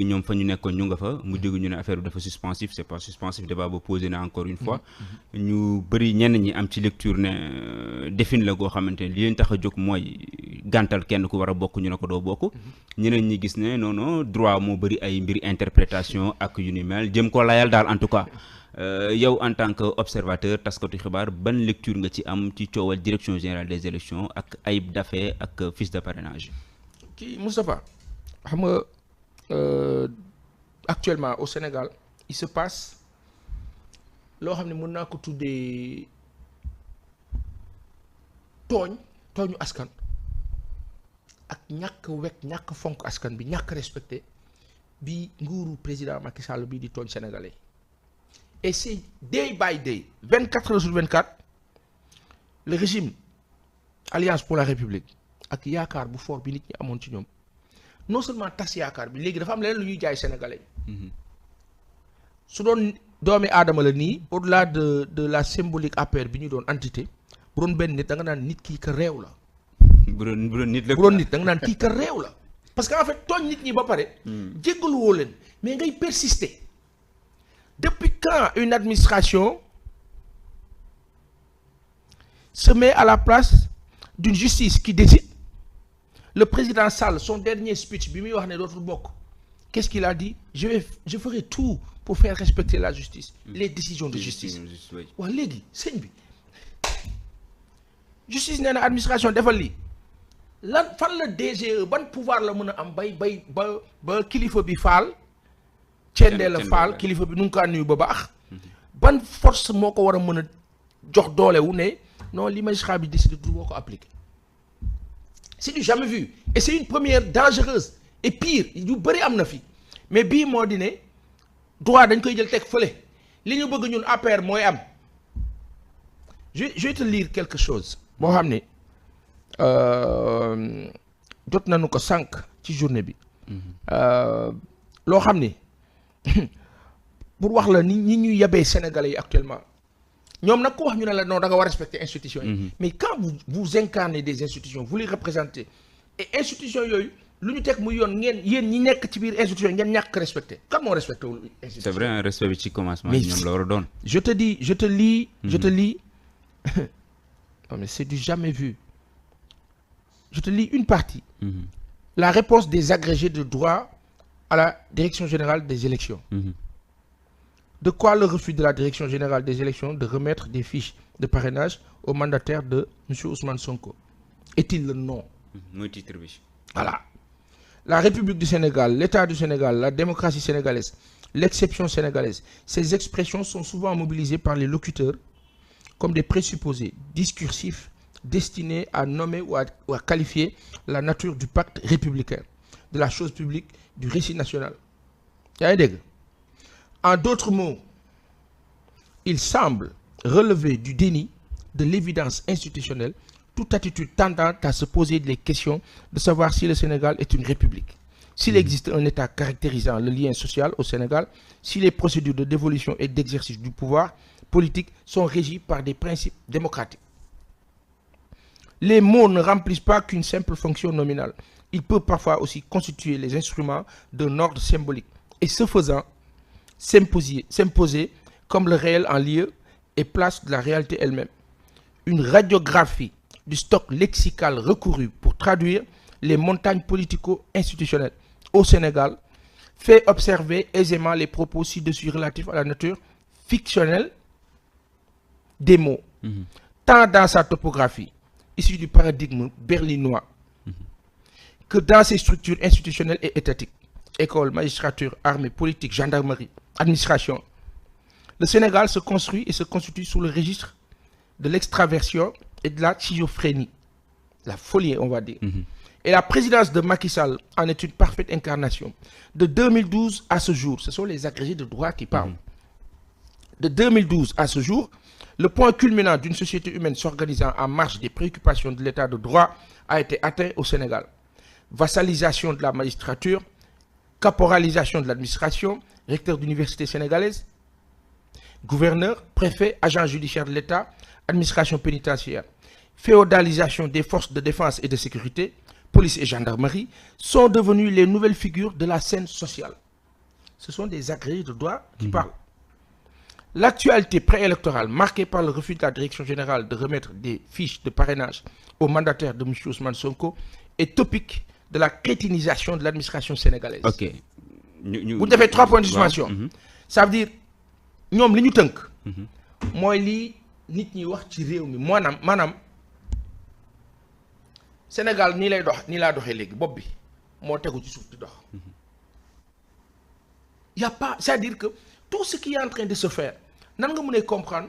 ñoom fa ñu nekkoon ñu nga fa mu jóg ñu ne affaire bi dafa suspensif c'est pas suspensif débat ba posé na encore une fois ñu bëri ñenn ñi am ci lecture ne défin la goo xamante ne li leen tax a jóg mooy gàntal kenn ku war a bokk ñu ne ko doo bokk ñeneen ñi gis ne non non droit moo bëri ay mbiri interprétation ak yu ni mel jëm ko layal daal en tout cas yow en tant que observateur taskatu xibaar ban lecture nga ci am ci coowal direction générale des élections ak Ayib Daffé ak fiche de parrainage kii Moustapha xam nga actuellement au Sénégal il se passe loo xam ne mën naa ko tuddee tooñu askan ak ñàkk fonk askan bi ñàkk respecté bi nguuru président Macky Sall bi di tooñ sénégalais et c'est day by day 24 heures sur 24 le régime Alliance pour la République ak yaakaar bu fort bi nit ñi amoon ci ñoom non seulement tas yaakaar bi léegi dafa am leneen lu ñuy jaay sénégalais su doon doomi aadama la nii au-delà de la symbolique APR bi ñu doon entité bu doon benn nit da nga naan nit kii ka réew la bu doon nit la bu doon nit da nga naan kii ka réew la parce que en fait tooñ nit ñi ba pare jéggalu woo leen mais ngay persister depuis quand une administration se met à la place d'une justice qui décide. Le président Sall, son dernier speech, bi muy wax ne dootul bokk, qu'est-ce qu'il a dit? Je ferai tout pour faire respecter la justice, les décisions de justice. waaw léegi sëñ bi justice nee na administration defal lii lan fan la DGE ban pouvoir la mën a am ba kilifa bi faal cendee la faal kilifa bi nu ngi kaa nuyu ba baax ban force moo ko war a mën a jox doole wu ne non li magistrat bi décidé du boo ko appliqué. C'est du jamais vu et c'est une première dangereuse et pire yu bëri am na fi mais bii moo di ne droit dañ koy jël teg fële li ñu bëgg ñun APR mooy am je vais te lire quelque chose boo xam ne jot nañu ko sànq ci journée bi loo xam ne pour wax la ni ñuy yabee sénégalais yi actuellement ñoom nag ko wax ñu ne la non da nga war a respecter institutions yi mais quand vous incarnez des institutions vous les représentez et institutions yooyu lu ñu teg muy yoon ngeen yéen ñi nekk ci biir institution ngeen ñàkk respecté kan moo respecté wul institution. C'est vrai un respect bi ci commencement ñoom la war a doon. je te lis non mais c'est du jamais vu je te lis une partie la réponse des agrégés de droit à la direction générale des élections de quoi le refus de la direction générale des élections de remettre des fiches de parrainage au mandataire de monsieur Ousmane Sonko est-il le nom mooy titre bi voilà la République du Sénégal l'État du Sénégal la démocratie sénégalaise l'exception sénégalaise ces expressions sont souvent mobilisées par les locuteurs comme des présupposés discursifs destinés à nommer ou à qualifier la nature du pacte républicain de la chose publique du récit national yaa ngi dégg. En d'autres mots, il semble relever du déni de l'évidence institutionnelle toute attitude tendant à se poser les questions de savoir si le Sénégal est une république, s'il existe un État caractérisant le lien social au Sénégal, si les procédures de dévolution et d'exercice du pouvoir politique sont régies par des principes démocratiques. Les mots ne remplissent pas qu'une simple fonction nominale. Ils peuvent parfois aussi constituer les instruments d'un ordre symbolique. Et ce faisant, s'imposer comme le réel en lieu et place de la réalité elle-même. Une radiographie du stock lexical recouru pour traduire les montagnes politico-institutionnelles au Sénégal fait observer aisément les propos ci-dessus relatifs à la nature fictionnelle des mots, tant dans sa topographie, issue du paradigme berlinois, que dans ses structures institutionnelles et étatiques. École, magistrature, armée, politique, gendarmerie, administration. Le Sénégal se construit et se constitue sous le registre de l'extraversion et de la schizophrénie. La folie, on va dire. Et la présidence de Macky Sall en est une parfaite incarnation. De 2012 à ce jour, ce sont les agrégés de droit qui parlent. De 2012 à ce jour, le point culminant d'une société humaine s'organisant en marge des préoccupations de l'état de droit a été atteint au Sénégal. Vassalisation de la magistrature, caporalisation de l'administration, recteur d'université sénégalaise, gouverneur, préfet, agent judiciaire de l'État, administration pénitentiaire, féodalisation des forces de défense et de sécurité, police et gendarmerie, sont devenues les nouvelles figures de la scène sociale. ce sont des agrégés de droit qui parlent. L'actualité préélectorale marquée par le refus de la direction générale de remettre des fiches de parrainage au mandataire de M. Ousmane Sonko est topique de la crétinisation de l'administration sénégalaise. Ok. Vous devez 3 points de suspension. Ça veut dire ñoom li ñu tënk. mooy lii nit ñi wax ci réew mi maanaam Sénégal nii lay dox nii laa doxee léegi bopp bi moo tegu ci suuf di dox. Y a pas, c'est-à-dire que tout ce qui est en train de se faire nan nga mën a comprendre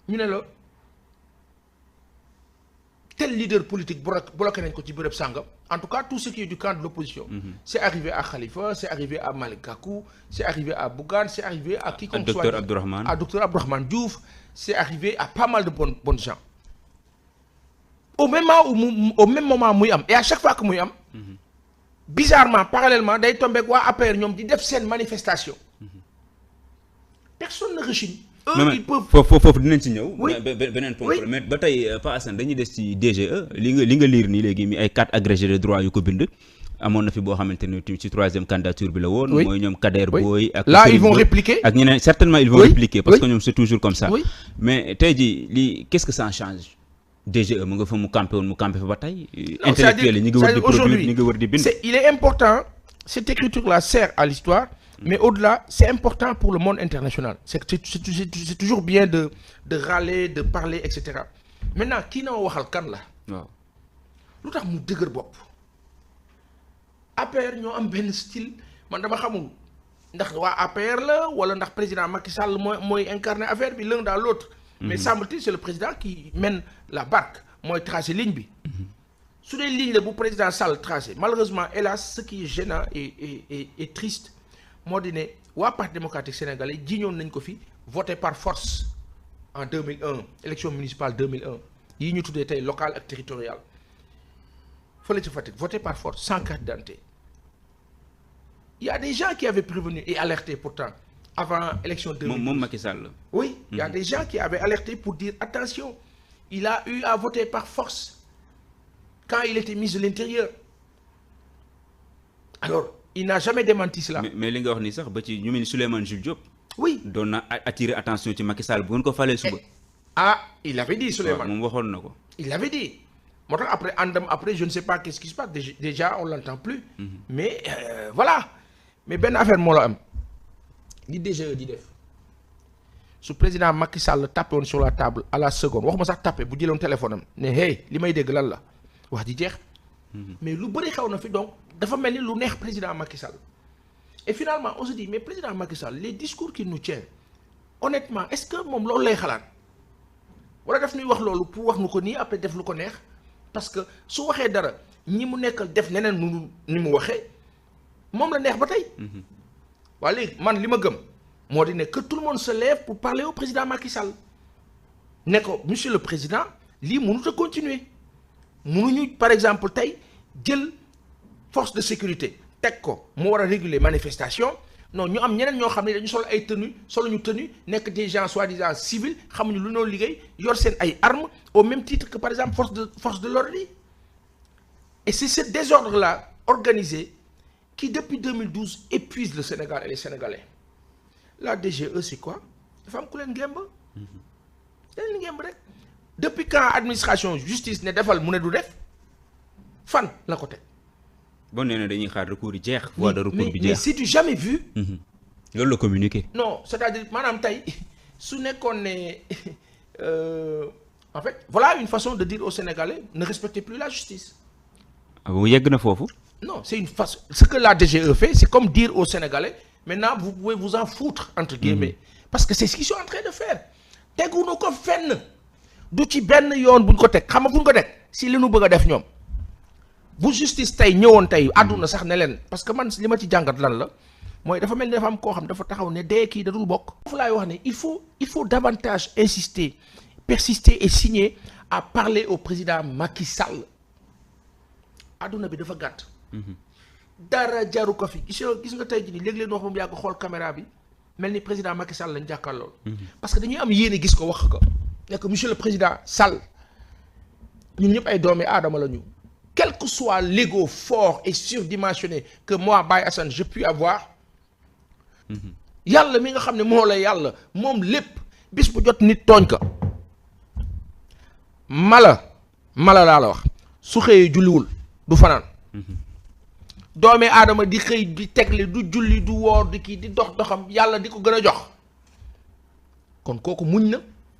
ñu ne la tel leader politique bloqué nañ ko ci bërëb sàngam en tout cas tout ce qui est du camp de l'opposition. C'est arrivé à Khalifa, c'est arrivé à Malick Gakou, c'est arrivé à Bougane, c'est arrivé à quiconque soit. Docteur Abdourahmane. À Docteur Abdourahmane Diouf, c'est arrivé à pas mal de bonnes gens. Au même moment muy am et à chaque fois que muy am. Bizarrement parallèlement day tombé ak waa APR ñoom di def seen manifestation. Personne ne rechigne. Ils peuvent foofu dinañ ci ñëw. beneen point mais ba tey Pa Assane dañuy des ci DGE li nga lire nii léegi mi ay 4 agrégés de droit yu ko bind. amoon na fi boo xamante ne ci 3e candidature bi la woon. mooy ñoom Kader Boy. ak là ils vont répliquer. ak ñeneen certainement ils vont répliquer parce que ñoom c'est toujours comme ça. mais tey jii lii qu'est-ce que ça change. DGE mu nga fa mu campé fa ba tey. intellectuel yi ñu ngi wër di produire ñu ngi wër di bind. Il est important cette écriture là sert à l'histoire mais au-delà c'est important pour le monde international c'est toujours bien de râler de parler et cetera maintenant kii na waxal kan la. waaw lu tax mu dëgër bopp. APR ñoo am benn style man dama xamul ndax waa APR la wala ndax président Macky Sall mooy incarner affaire bi l'un dans l'autre. mais semble-t-il c'est le président qui mène la barque mooy tracer ligne bi. su dee ligne la bu président Sall tracé malheureusement hélas ce qui est gênant et triste moo di ne waa Parti démocratique sénégalais jiñoon nañ ko fi voté par force en 2001 élection municipale 2001 yi ñu tuddee tey local ak territorial fële ci Fatick voté par force sans carte d'identité. Il y a des gens qui avaient prévenu et alerté pourtant avant élection 2012. moom Macky Sall. Oui, il y a des gens qui avaient alerté pour dire attention il a eu à voter par force quand il était ministre de l'Intérieur. Alors il n'a jamais démenti cela. mais li nga wax ni sax ba ci ñu mel ni Souleymane Jules Diop. Oui doon na attirer attention ci Macky Sall bu ngeen ko falee suba. Il avait dit Souleymane. moom waxoon na ko. Il avait dit moo tax après je ne sais pas qu'est-ce qui se passe déjà on l'entend plus. Mais voilà mais benn affaire moo la am li DGE di def su président Macky Sall tapé woon sur la table à la seconde waxuma sax tapé bu jëloon téléphone am ne hey li may dégg lan la wax ji jeex. mais lu bëri xew na fi donc dafa mel ni lu neex président Macky Sall et finalement on se dit mais président Macky Sall les discours qu'il nous tient honnêtement est-ce que moom loolu lay xalaat wala daf ñuy wax loolu pour wax nu ko nii après def lu ko neex parce que su waxee dara ñi mu nekkal def neneen nu ni mu waxee moom la neex ba tey. waa léegi man li ma gëm moo di ne que tout le monde se lève pour parler au président Macky Sall ne ko monsieur le président lii mënut a continuer mënuñu par exemple tey jël force de sécurité teg ko mu war a réguler manifestation non ñu am ñeneen ñoo xam ne dañu sol ay tenue soluñu tenue nekk des gens soi-disant civils xamuñu lu noo liggéey yor seen ay armes au même titre que par exemple force de l'ordre yi et c'est ce désordre là organisé qui depuis 2012 épuise le Sénégal et les Sénégalais. La DGE c'est quoi dafa am ku leen ngemb leen ngemb rek depuis quand administration justice ne defal mu ne du def fan la ko teg. bon nee na dañuy xaar recours yi jeex. voie de recours bi jeex mais c'est du jamais vu. loolu la communiqué. non c'est-à-dire maanaam tey su nekkoon ne en fait voilà une façon de dire aux Sénégalais ne respectez plus la justice. bu yegg na foofu. Non, c'est une façon. Ce que la DGE fait, c'est comme dire aux Sénégalais, maintenant vous pouvez vous en foutre entre guillemets, parce que c'est ce qu'ils sont en train de faire. Teguñu ko fenn du ci benn yoon buñ ko teg xam nga fu ñu ko teg si li nu bëgg a def ñoom bu justice tey ñëwoon tey àdduna sax ne leen parce que man li ma ci jàngat lan la mooy dafa mel ni dafa am koo xam dafa taxaw ne dee kii da dul bokk. foofu laay wax ne il faut davantage insister, persister et signer à parler au président Macky Sall. àdduna bi dafa gàtt. dara jaru ko fi gis nga tey jii nii léegi leen wax moom yàgg xool caméra bi mel ni président Macky Sall lañ jàkkaarloo. parce que dañuy am yéene gis ko wax ko ne que monsieur le président Sall ñun ñëpp ay doomi aadama la ñu. quel que soit l'ego fort et surdimensionné que moi Baye Assane je puis avoir yàlla mi nga xam ne moo la yàlla moom lépp bis bu jot nit tooñ ko mala laa la wax su xëyee julliwul du fanaan doomi aadama di xëy di tegle du julli du woor di kii di dox doxam yàlla di ko gën a jox kon kooku muñ na